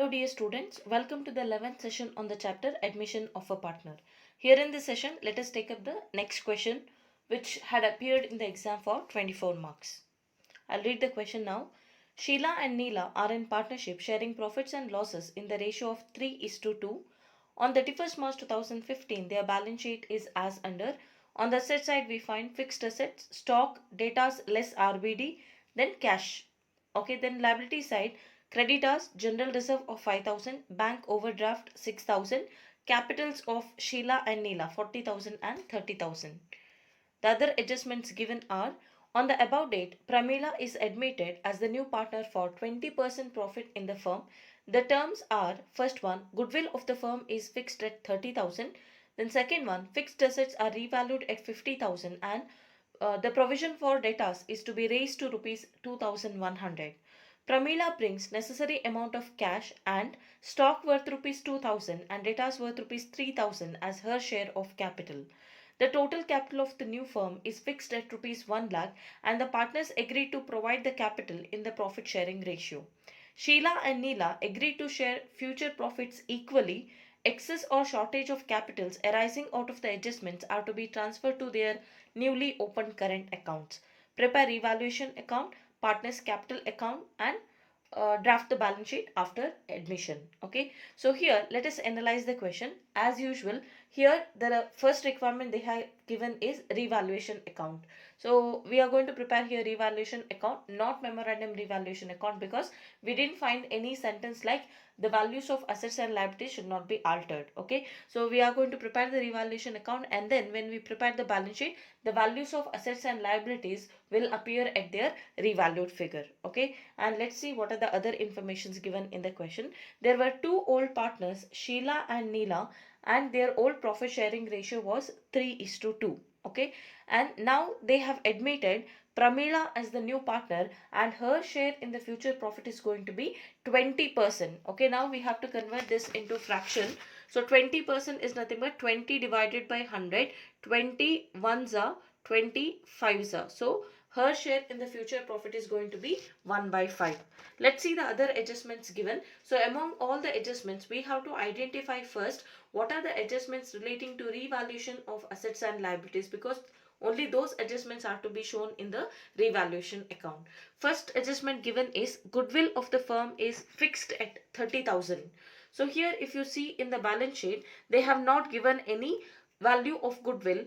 Hello dear students, welcome to the 11th session on the chapter Admission of a Partner. Here in this session, let us take up the next question which had appeared in the exam for 24 marks. I'll read the question now. Sheila and Neela are in partnership sharing profits and losses in the ratio of 3:2. On 31st March 2015, their balance sheet is as under. On the asset side, we find fixed assets, stock, datas less RBD, then cash. Okay, then liability side, creditors, general reserve of 5,000, bank overdraft 6,000, capitals of Sheila and Neela 40,000 and 30,000. The other adjustments given are on the above date, Pramila is admitted as the new partner for 20% profit in the firm. The terms are first one, goodwill of the firm is fixed at 30,000. Then second one, fixed assets are revalued at 50,000 and the provision for debtors is to be raised to rupees 2,100. Pramila brings necessary amount of cash and stock worth rupees 2,000 and debtors worth rupees 3,000 as her share of capital. The total capital of the new firm is fixed at rupees 1 lakh and the partners agreed to provide the capital in the profit sharing ratio. Sheila and Neela agreed to share future profits equally. Excess or shortage of capitals arising out of the adjustments are to be transferred to their newly opened current accounts. Prepare revaluation account, partners capital account and draft the balance sheet after admission. Okay, so here let us analyze the question. As usual, here the first requirement they have given is revaluation account. So we are going to prepare here revaluation account, not memorandum revaluation account, because we didn't find any sentence like the values of assets and liabilities should not be altered. Okay, so we are going to prepare the revaluation account, and then when we prepare the balance sheet, the values of assets and liabilities will appear at their revalued figure. Okay, and let's see what are the other informations given in the question. There were two old partners, Sheila and Neela, and their old profit sharing ratio was 3:2. Okay, and now they have admitted Pramila as the new partner and her share in the future profit is going to be 20%. Okay, now we have to convert this into fraction. So 20% is nothing but 20 divided by 100. 20 ones are 25s are. So her share in the future profit is going to be 1 by 5. Let's see the other adjustments given. So among all the adjustments, we have to identify first what are the adjustments relating to revaluation of assets and liabilities, because only those adjustments are to be shown in the revaluation account. First adjustment given is goodwill of the firm is fixed at 30,000. So here if you see in the balance sheet, they have not given any value of goodwill,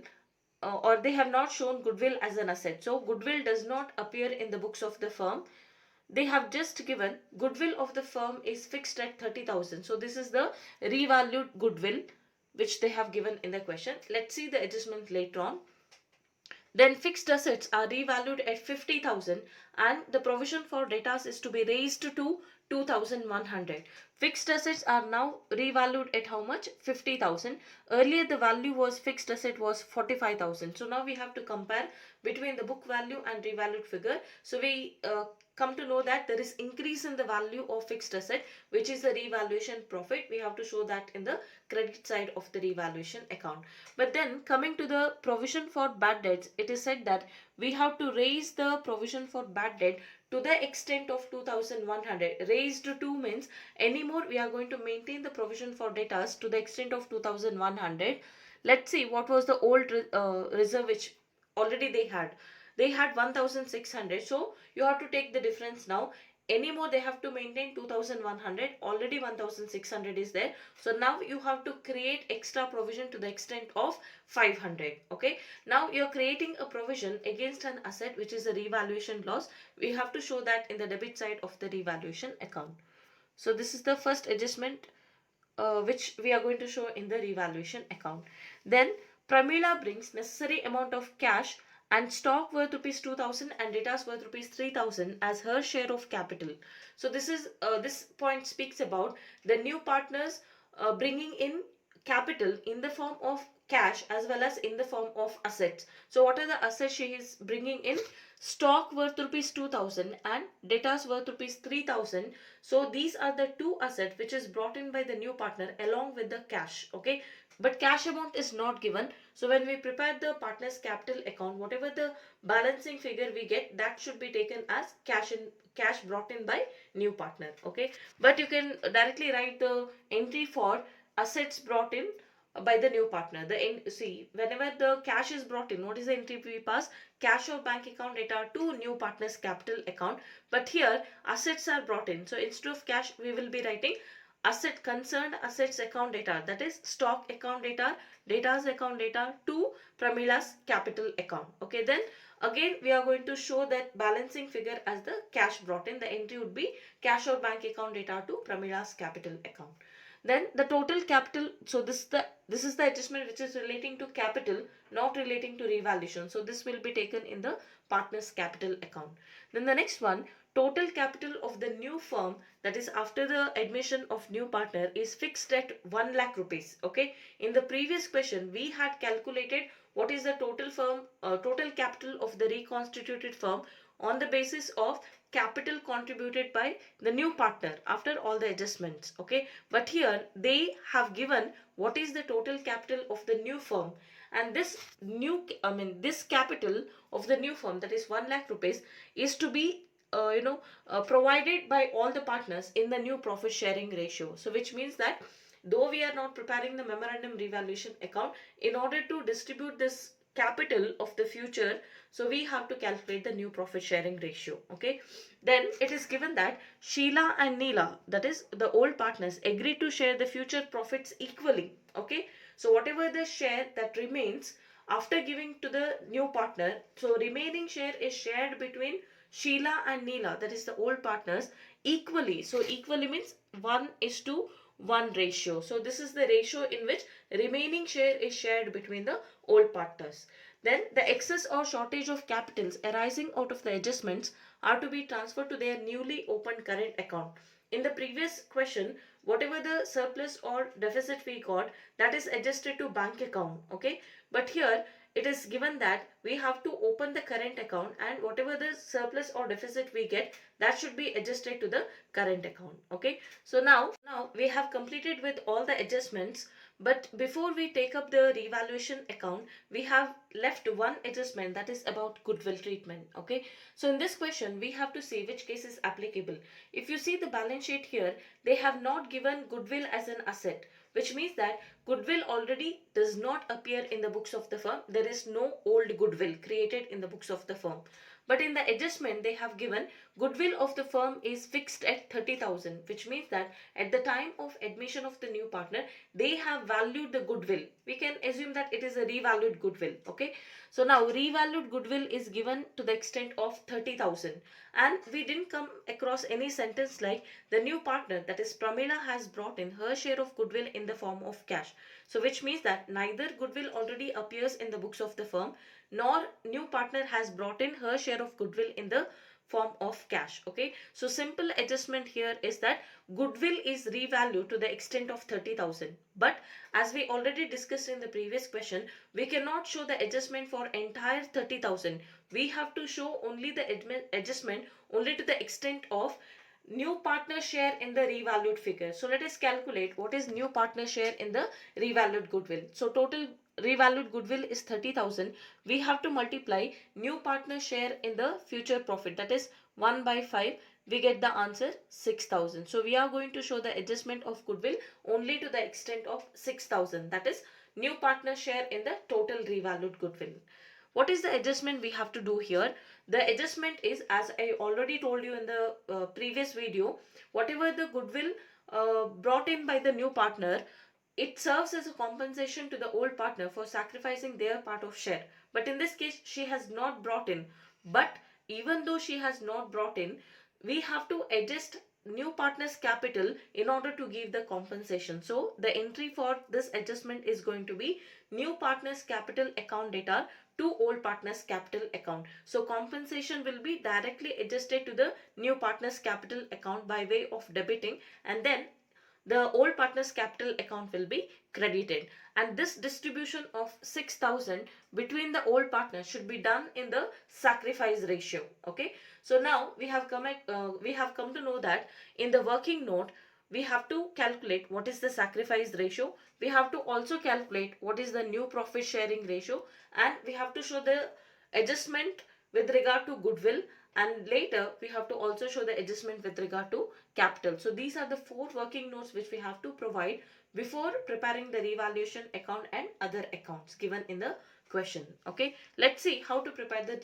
or they have not shown goodwill as an asset. So goodwill does not appear in the books of the firm. They have just given goodwill of the firm is fixed at 30,000. So this is the revalued goodwill which they have given in the question. Let's see the adjustment later on. Then fixed assets are revalued at 50,000 and the provision for debtors is to be raised to 2,100. Fixed assets are now revalued at how much? 50,000. Earlier the value was fixed asset was 45,000. So now we have to compare between the book value and revalued figure. So we come to know that there is increase in the value of fixed asset, which is the revaluation profit. We have to show that in the credit side of the revaluation account. But then coming to the provision for bad debts, it is said that we have to raise the provision for bad debt to the extent of 2,100. Raised to means anymore we are going to maintain the provision for debtors to the extent of 2,100. Let's see what was the old reserve which already they had. They had 1,600. So you have to take the difference now. Anymore they have to maintain 2,100. Already 1,600 is there. So now you have to create extra provision to the extent of 500. Okay. Now you are creating a provision against an asset which is a revaluation loss. We have to show that in the debit side of the revaluation account. So this is the first adjustment which we are going to show in the revaluation account. Then Pramila brings necessary amount of cash and stock worth rupees 2,000 and debtors worth rupees 3,000 as her share of capital. So this point speaks about the new partners bringing in capital in the form of cash as well as in the form of assets. So what are the assets she is bringing in? Stock worth rupees 2000 and debtors worth rupees 3000. So these are the two assets which is brought in by the new partner along with the cash. Okay, but cash amount is not given. So when we prepare the partner's capital account, whatever the balancing figure we get, that should be taken as cash brought in by new partner. Okay, but you can directly write the entry for assets brought in by the new partner. See, whenever the cash is brought in, what is the entry we pass? Cash or bank account data to new partner's capital account. But here assets are brought in, so instead of cash we will be writing concerned assets account data, that is stock account data, data's account data to Pramila's capital account. Okay, then again we are going to show that balancing figure as the cash brought in. The entry would be cash or bank account data to Pramila's capital account. Then the total capital, so this is the adjustment which is relating to capital, not relating to revaluation. So this will be taken in the partner's capital account. Then the next one, total capital of the new firm, that is after the admission of new partner, is fixed at 1 lakh rupees. Okay, in the previous question we had calculated what is the total capital of the reconstituted firm on the basis of capital contributed by the new partner after all the adjustments. Okay, but here they have given what is the total capital of the new firm, and this capital of the new firm, that is 1 lakh rupees, is to be provided by all the partners in the new profit sharing ratio. So which means that though we are not preparing the memorandum revaluation account, in order to distribute this capital of the future, so we have to calculate the new profit sharing ratio. Okay, then it is given that Sheila and Neela, that is the old partners, agree to share the future profits equally. Okay, so whatever the share that remains after giving to the new partner, so remaining share is shared between Sheila and Neela, that is the old partners, equally. So equally means 1:1 ratio. So this is the ratio in which remaining share is shared between the old partners. Then the excess or shortage of capitals arising out of the adjustments are to be transferred to their newly opened current account. In the previous question, whatever the surplus or deficit we got, that is adjusted to bank account. Okay, but here it is given that we have to open the current account, and whatever the surplus or deficit we get, that should be adjusted to the current account. Okay, so now we have completed with all the adjustments, but before we take up the revaluation account, we have left one adjustment, that is about goodwill treatment. Okay, so in this question we have to see which case is applicable. If you see the balance sheet here, they have not given goodwill as an asset, which means that goodwill already does not appear in the books of the firm. There is no old goodwill created in the books of the firm. But in the adjustment they have given goodwill of the firm is fixed at 30,000, which means that at the time of admission of the new partner, they have valued the goodwill. We can assume that it is a revalued goodwill. Okay, so now revalued goodwill is given to the extent of 30,000, and we didn't come across any sentence like the new partner, that is Pramila, has brought in her share of goodwill in the form of cash. So which means that neither goodwill already appears in the books of the firm, nor new partner has brought in her share of goodwill in the form of cash. Okay, so simple adjustment here is that goodwill is revalued to the extent of 30,000, but as we already discussed in the previous question, we cannot show the adjustment for entire 30,000. We have to show only the adjustment only to the extent of new partner share in the revalued figure. So let us calculate what is new partner share in the revalued goodwill. So total revalued goodwill is 30,000. We have to multiply new partner share in the future profit, that is 1 by 5. We get the answer 6,000. So we are going to show the adjustment of goodwill only to the extent of 6,000, that is new partner share in the total revalued goodwill. What is the adjustment we have to do here? The adjustment is, as I already told you in the previous video, whatever the goodwill brought in by the new partner, it serves as a compensation to the old partner for sacrificing their part of share. But in this case, she has not brought in. But even though she has not brought in, we have to adjust new partner's capital in order to give the compensation. So the entry for this adjustment is going to be new partner's capital account data to old partner's capital account. So compensation will be directly adjusted to the new partner's capital account by way of debiting, and then the old partner's capital account will be credited, and this distribution of 6,000 between the old partners should be done in the sacrifice ratio. Okay, so now we have come to know that in the working note we have to calculate what is the sacrifice ratio, we have to also calculate what is the new profit sharing ratio, and we have to show the adjustment with regard to goodwill, and later we have to also show the adjustment with regard to capital. So these are the four working notes which we have to provide before preparing the revaluation account and other accounts given in the question. Okay, let's see how to prepare the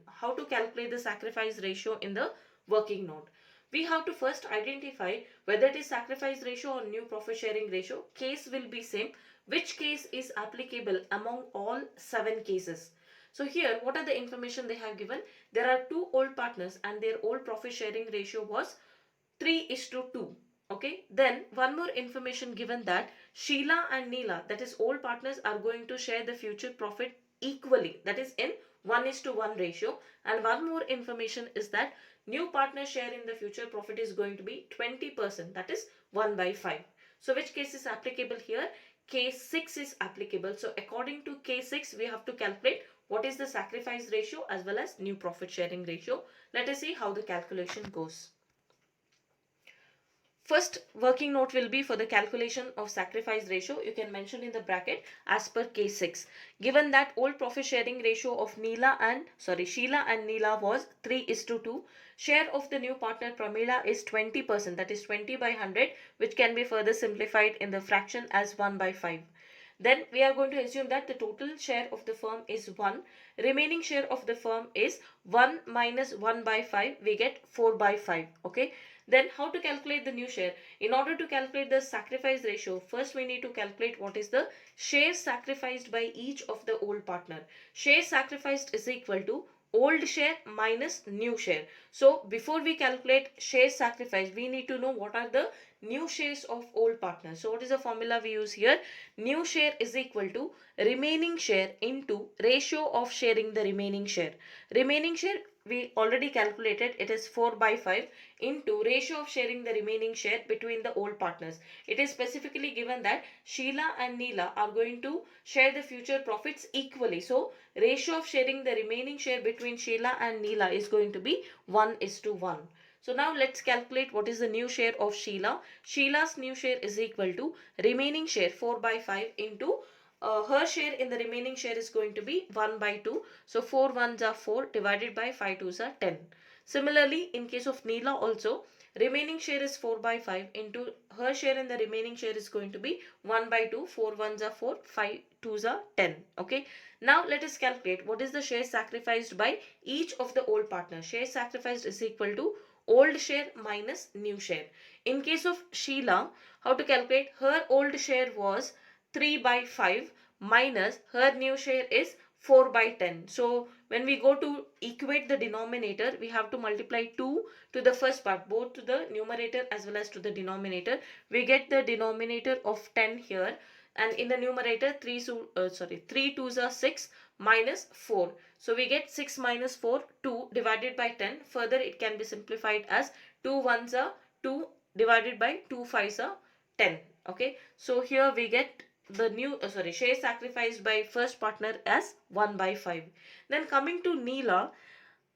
how to calculate the sacrifice ratio in the working note. We have to first identify whether it is sacrifice ratio or new profit sharing ratio. Case will be same. Which case is applicable among all 7 cases? So here, what are the information they have given? There are 2 old partners and their old profit sharing ratio was 3:2. Okay, then one more information given that Sheila and Neela, that is old partners, are going to share the future profit equally, that is in 1:1 ratio. And one more information is that new partner share in the future profit is going to be 20%, that is 1/5. So which case is applicable here? Case 6 is applicable. So according to case 6, we have to calculate what is the sacrifice ratio as well as new profit sharing ratio. Let us see how the calculation goes. First working note will be for the calculation of sacrifice ratio. You can mention in the bracket as per case 6. Given that old profit sharing ratio of Sheila and Neela was 3:2. Share of the new partner Pramila is 20%, that is 20/100, which can be further simplified in the fraction as 1/5. Then we are going to assume that the total share of the firm is 1. Remaining share of the firm is 1 minus 1/5. We get 4/5. Okay. Then how to calculate the new share? In order to calculate the sacrifice ratio, first we need to calculate what is the share sacrificed by each of the old partner. Share sacrificed is equal to old share minus new share. So before we calculate share sacrifice, we need to know what are the new shares of old partners. So what is the formula we use here? New share is equal to remaining share into ratio of sharing the remaining share. Remaining share we already calculated, it is 4/5 into ratio of sharing the remaining share between the old partners. It is specifically given that Sheila and Neela are going to share the future profits equally. So ratio of sharing the remaining share between Sheila and Neela is going to be 1:1. So now let's calculate what is the new share of Sheila. Sheila's new share is equal to remaining share 4/5 into her share in the remaining share is going to be 1/2. So 4 ones are 4 divided by 5 twos are 10. Similarly, in case of Neela also, remaining share is 4/5 into her share in the remaining share is going to be 1/2. 4 ones are 4, 5 twos are 10. Okay. Now let us calculate what is the share sacrificed by each of the old partners. Share sacrificed is equal to old share minus new share. In case of Sheila, how to calculate? Her old share was 3/5 minus her new share is 4/10. So when we go to equate the denominator, we have to multiply 2 to the first part, both to the numerator as well as to the denominator. We get the denominator of 10 here, and in the numerator 3 twos are 6 minus 4. So we get 6 minus 4, 2 divided by 10. Further it can be simplified as 2 ones are 2 divided by 2 fives are 10. Okay. So here we get the new share sacrificed by first partner as 1/5. Then coming to Neela,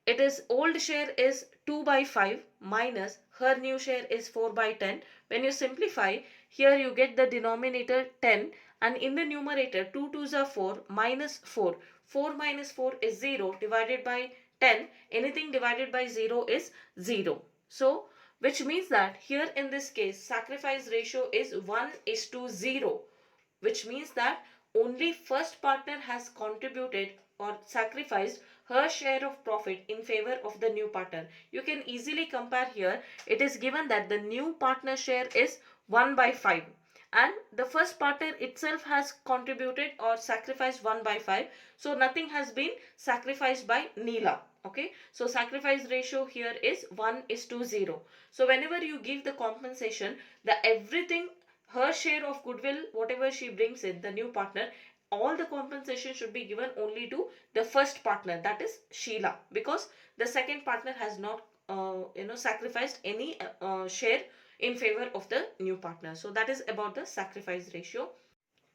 it is old share is 2/5 minus her new share is 4/10. When you simplify, here you get the denominator 10, and in the numerator 2 twos are 4 minus 4. 4 minus 4 is 0 divided by 10. Anything divided by 0 is 0. So which means that here in this case sacrifice ratio is 1:0, which means that only first partner has contributed or sacrificed her share of profit in favor of the new partner. You can easily compare here. It is given that the new partner share is 1/5 and the first partner itself has contributed or sacrificed 1/5. So nothing has been sacrificed by Neela. Okay, so sacrifice ratio here is 1:0. So whenever you give the compensation, the everything, her share of goodwill, whatever she brings in, the new partner, all the compensation should be given only to the first partner, that is Sheila, because the second partner has not sacrificed any share in favor of the new partner. So that is about the sacrifice ratio.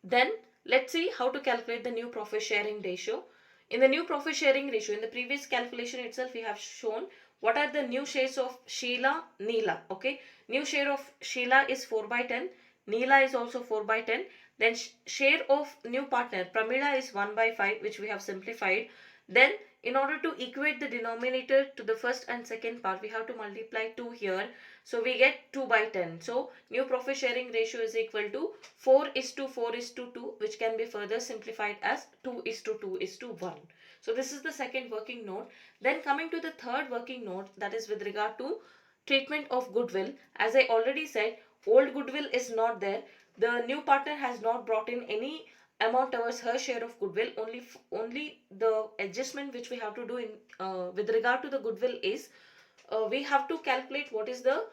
Then let's see how to calculate the new profit sharing ratio. In the new profit sharing ratio, in the previous calculation itself, we have shown what are the new shares of Sheila, Neela. Okay, new share of Sheila is 4 by 10. Neela is also 4 by 10. Then share of new partner Pramila is 1 by 5, which we have simplified. Then in order to equate the denominator to the first and second part, we have to multiply 2 here. So we get 2 by 10. So new profit sharing ratio is equal to 4 is to 4 is to 2, which can be further simplified as 2 is to 2 is to 1. So this is the second working note. Then coming to the third working note, that is with regard to treatment of goodwill. As I already said, old goodwill is not there. The new partner has not brought in any amount towards her share of goodwill. Only the adjustment which we have to do in with regard to the goodwill is we have to calculate what is the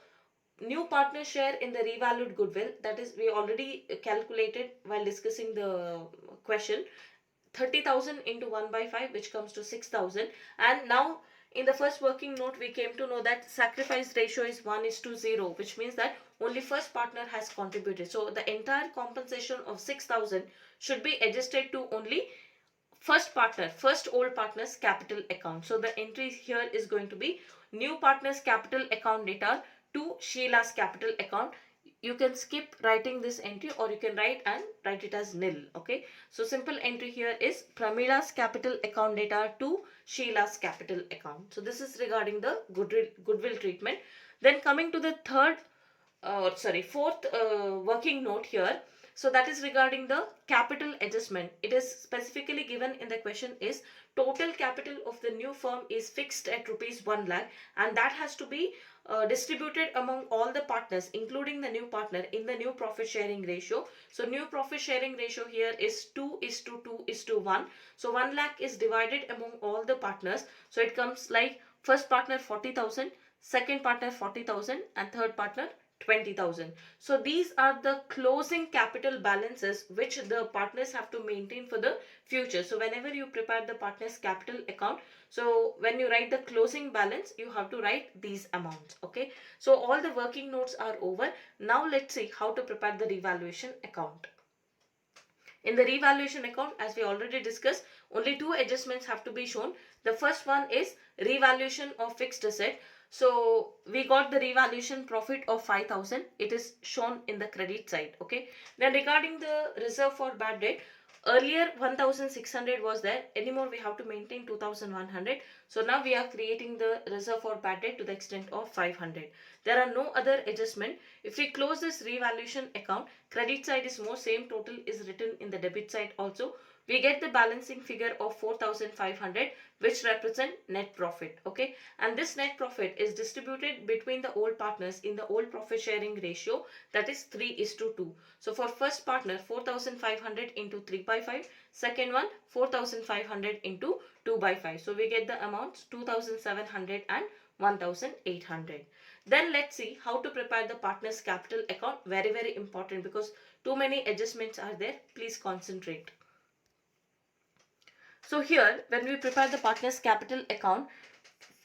new partner share in the revalued goodwill. That is, we already calculated while discussing the question. 30,000 into 1 by 5, which comes to 6,000. And now in the first working note, we came to know that sacrifice ratio is 1 is to 0, which means that only first partner has contributed. So the entire compensation of 6,000 should be adjusted to only first partner, first old partner's capital account. So the entry here is going to be new partner's capital account data to Sheila's capital account. You can skip writing this entry, or you can write it as nil. Okay, so simple entry here is Pramila's capital account data to Sheila's capital account. So this is regarding the goodwill treatment. Then coming to the fourth working note here. So that is regarding the capital adjustment. It is specifically given in the question is total capital of the new firm is fixed at rupees 1 lakh, and that has to be distributed among all the partners, including the new partner, in the new profit sharing ratio. So new profit sharing ratio here is 2 is to 2 is to 1. So 1 lakh is divided among all the partners. So it comes like first partner 40,000, second partner 40,000, and third partner 20,000. So these are the closing capital balances which the partners have to maintain for the future. So whenever you prepare the partners capital account, so when you write the closing balance, you have to write these amounts. Okay, so all the working notes are over. Now let's see how to prepare the revaluation account. In the revaluation account, as we already discussed, only two adjustments have to be shown. The first one is revaluation of fixed asset. So we got the revaluation profit of 5,000. It is shown in the credit side. Okay. Then regarding the reserve for bad debt, earlier 1,600 was there. Anymore we have to maintain 2,100. So now we are creating the reserve for bad debt to the extent of 500. There are no other adjustment. If we close this revaluation account, credit side is more, same total is written in the debit side also. We get the balancing figure of 4,500, which represent net profit. Okay, and this net profit is distributed between the old partners in the old profit sharing ratio, that is 3 is to 2. So for first partner 4,500 into 3 by 5, second one 4,500 into 2 by 5. So we get the amounts 2,700 and 1,800. Then let's see how to prepare the partner's capital account. Very important, because too many adjustments are there. Please concentrate. So here, when we prepare the partner's capital account,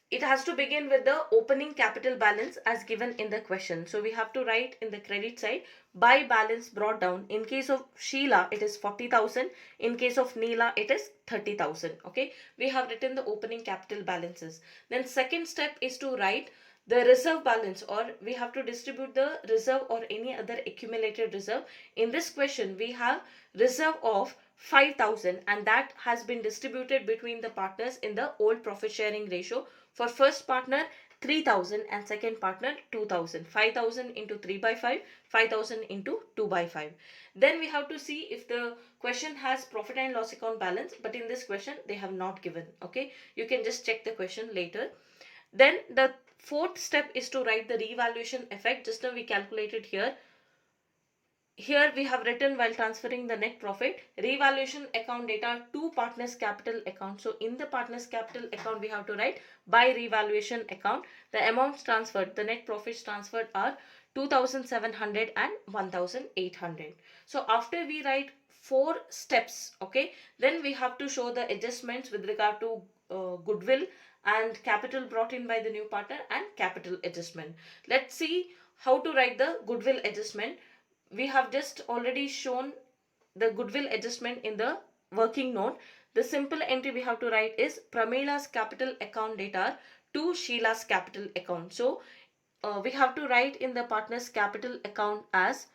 it has to begin with the opening capital balance as given in the question. So we have to write in the credit side, by balance brought down. In case of Sheila, it is 40,000. In case of Neela, it is 30,000. Okay, we have written the opening capital balances. Then second step is to write the reserve balance, or we have to distribute the reserve or any other accumulated reserve. In this question, we have reserve of 5,000, and that has been distributed between the partners in the old profit sharing ratio. For first partner 3,000 and second partner 2,000. 5,000 into 3 by 5, 5,000 into 2 by 5. Then we have to see if the question has profit and loss account balance, but in this question they have not given. Okay, you can just check the question later. Then the fourth step is to write the revaluation effect. Just now we calculated here. Here we have written, while transferring the net profit, revaluation account data to partners capital account. So in the partners capital account, we have to write by revaluation account. The amounts transferred, the net profits transferred are 2,700 and 1,800. So after we write 4 steps, okay, then we have to show the adjustments with regard to goodwill and capital brought in by the new partner and capital adjustment. Let's see how to write the goodwill adjustment. We have just already shown the goodwill adjustment in the working note. The simple entry we have to write is Pramila's capital account data to Sheila's capital account. So we have to write in the partner's capital account as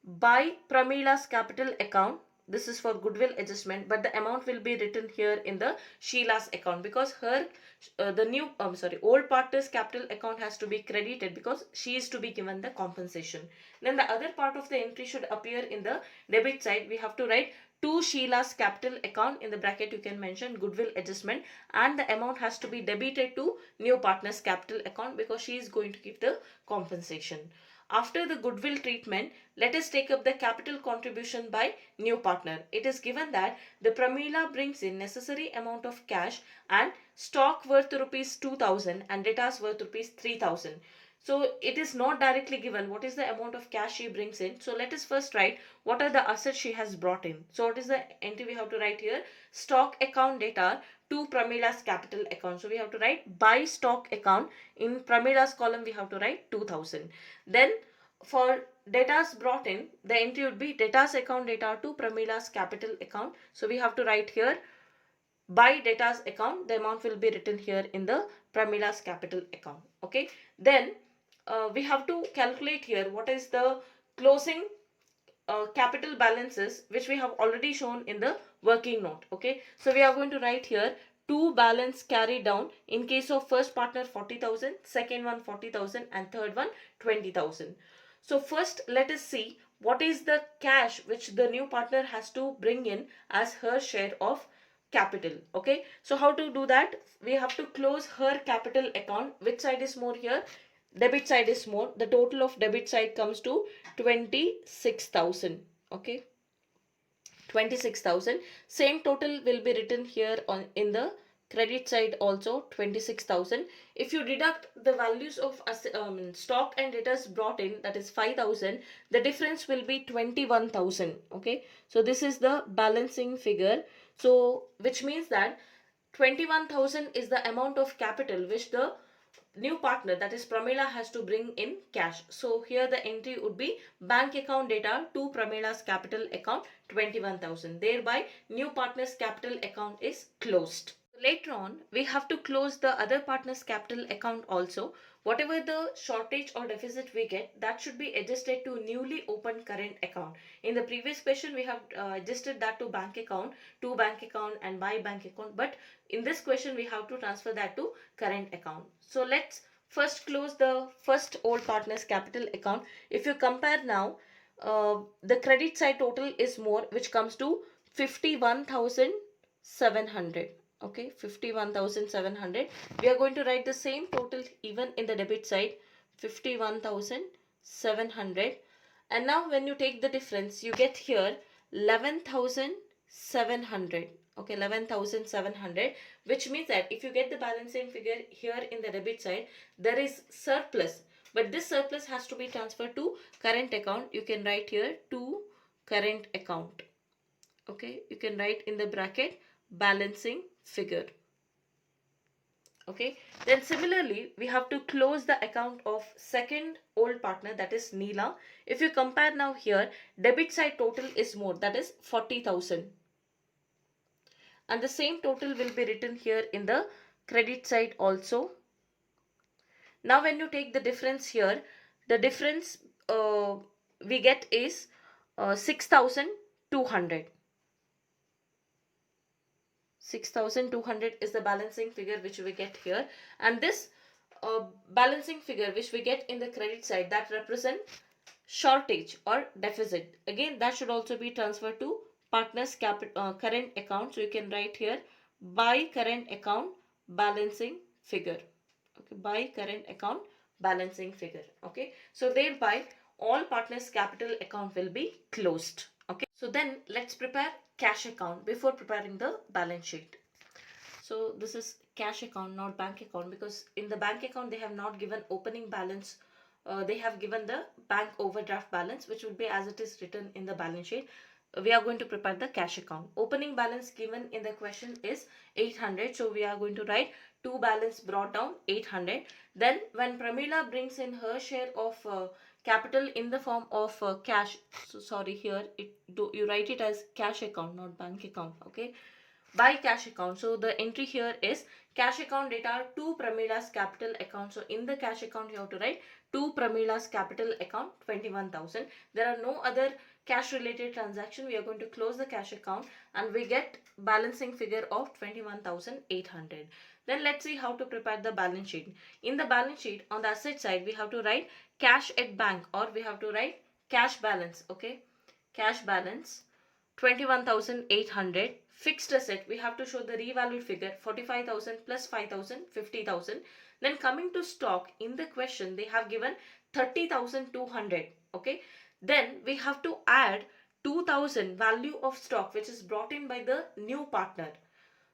by Pramila's capital account. This is for goodwill adjustment, but the amount will be written here in the Sheila's account because her the new old partner's capital account has to be credited because she is to be given the compensation. Then the other part of the entry should appear in the debit side. We have to write to Sheila's capital account. In the bracket you can mention goodwill adjustment, and the amount has to be debited to new partner's capital account because she is going to give the compensation. After the goodwill treatment, let us take up the capital contribution by new partner. It is given that the Pramila brings in necessary amount of cash and stock worth rupees 2000 and debtors worth rupees 3000. So it is not directly given what is the amount of cash she brings in. So let us first write what are the assets she has brought in. So what is the entry we have to write here? Stock account data to Pramila's capital account. So we have to write by stock account. In Pramila's column we have to write 2000. Then for debtors brought in, the entry would be debtors account data to Pramila's capital account. So we have to write here by debtors account. The amount will be written here in the Pramila's capital account. Okay. Then we have to calculate here what is the closing capital balances, which we have already shown in the working note. Okay. So we are going to write here two balance carried down in case of first partner 40,000, second one 40,000 and third one 20,000. So first let us see what is the cash which the new partner has to bring in as her share of capital. Okay. So how to do that? We have to close her capital account. Which side is more here? Debit side is more. The total of debit side comes to 26,000. Okay. 26,000. Same total will be written here on in the credit side also 26,000. If you deduct the values of stock and debtors brought in, that is 5,000, the difference will be 21,000. Okay. So this is the balancing figure. So which means that 21,000 is the amount of capital which the new partner, that is Pramila, has to bring in cash. So here the entry would be bank account data to Pramila's capital account 21,000. Thereby new partner's capital account is closed. Later on we have to close the other partner's capital account also. Whatever the shortage or deficit we get, that should be adjusted to newly opened current account. In the previous question we have adjusted that to bank account and by bank account, but in this question we have to transfer that to current account. So let's first close the first old partner's capital account. If you compare now, the credit side total is more, which comes to 51,700. Okay, 51,700. We are going to write the same total even in the debit side, 51,700. And now when you take the difference, you get here 11,700. Okay, 11,700, which means that if you get the balancing figure here in the debit side, there is surplus, but this surplus has to be transferred to current account. You can write here to current account. Okay, you can write in the bracket balancing figure. Okay, then similarly we have to close the account of second old partner, that is Neela. If you compare now here, debit side total is more, that is 40,000, and the same total will be written here in the credit side also. Now when you take the difference here, the difference we get is 6,200. 6,200 is the balancing figure which we get here, and this balancing figure which we get in the credit side, that represent shortage or deficit. Again, that should also be transferred to partner's current account. So you can write here by current account balancing figure. Okay, by current account balancing figure. Okay, so thereby all partners capital account will be closed. Okay, so then let's prepare cash account before preparing the balance sheet. So this is cash account, not bank account, because in the bank account they have not given opening balance. They have given the bank overdraft balance, which will be as it is written in the balance sheet. we are going to prepare the cash account. Opening balance given in the question is 800. So we are going to write to balance brought down 800. Then when Pramila brings in her share of capital in the form of cash, so sorry, here you write it as cash account, not bank account. Okay, by cash account. So the entry here is cash account data to Pramila's capital account. So in the cash account you have to write to Pramila's capital account 21,000. There are no other cash related transaction. We are going to close the cash account and we get balancing figure of 21,800. Then let's see how to prepare the balance sheet. In the balance sheet on the asset side we have to write cash at bank, or we have to write cash balance. Okay, cash balance 21,800. Fixed asset, we have to show the revalued figure 45,000 plus 5,000, 50,000. Then coming to stock, in the question they have given 30,200. Okay, then we have to add 2,000 value of stock which is brought in by the new partner.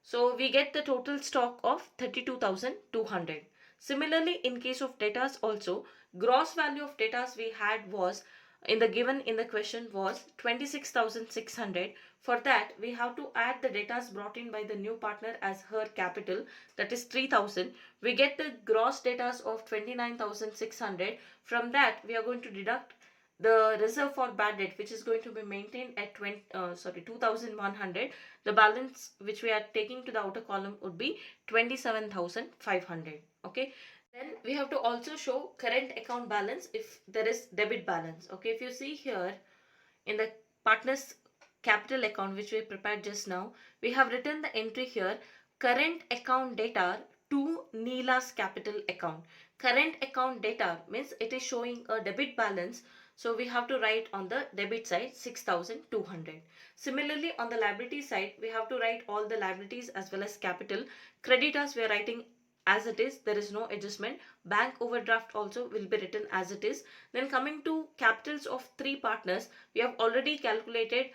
So we get the total stock of 32,200. Similarly, in case of debtors also, gross value of debtors we had was in the question was 26,600. For that we have to add the debtors brought in by the new partner as her capital, that is 3,000. We get the gross debtors of 29,600. From that we are going to deduct the reserve for bad debt which is going to be maintained at 2,100. The balance which we are taking to the outer column would be 27,500. Okay, then we have to also show current account balance if there is debit balance. Okay, if you see here in the partner's capital account which we prepared just now, we have written the entry here current account data to Neela's capital account. Current account data means it is showing a debit balance. So we have to write on the debit side 6,200. Similarly, on the liability side, we have to write all the liabilities as well as capital. Creditors we are writing as it is, there is no adjustment. Bank overdraft also will be written as it is. Then coming to capitals of three partners, we have already calculated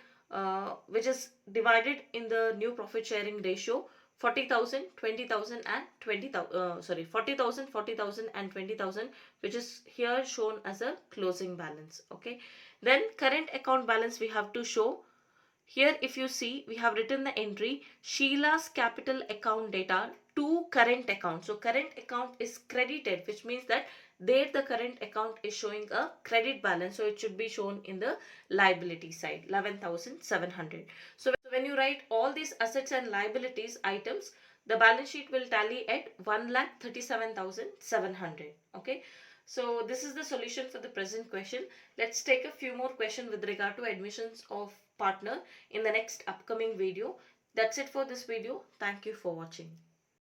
which is divided in the new profit sharing ratio 40,000, 20,000 and 20,000, 40,000, 40,000 and 20,000, which is here shown as a closing balance. Okay, then current account balance we have to show. Here if you see we have written the entry Sheila's capital account data to current account. So current account is credited, which means that there the current account is showing a credit balance. So it should be shown in the liability side 11,700. So when you write all these assets and liabilities items, the balance sheet will tally at 1,37,700. Okay. So this is the solution for the present question. Let's take a few more questions with regard to admissions of partner in the next upcoming video. That's it for this video. Thank you for watching.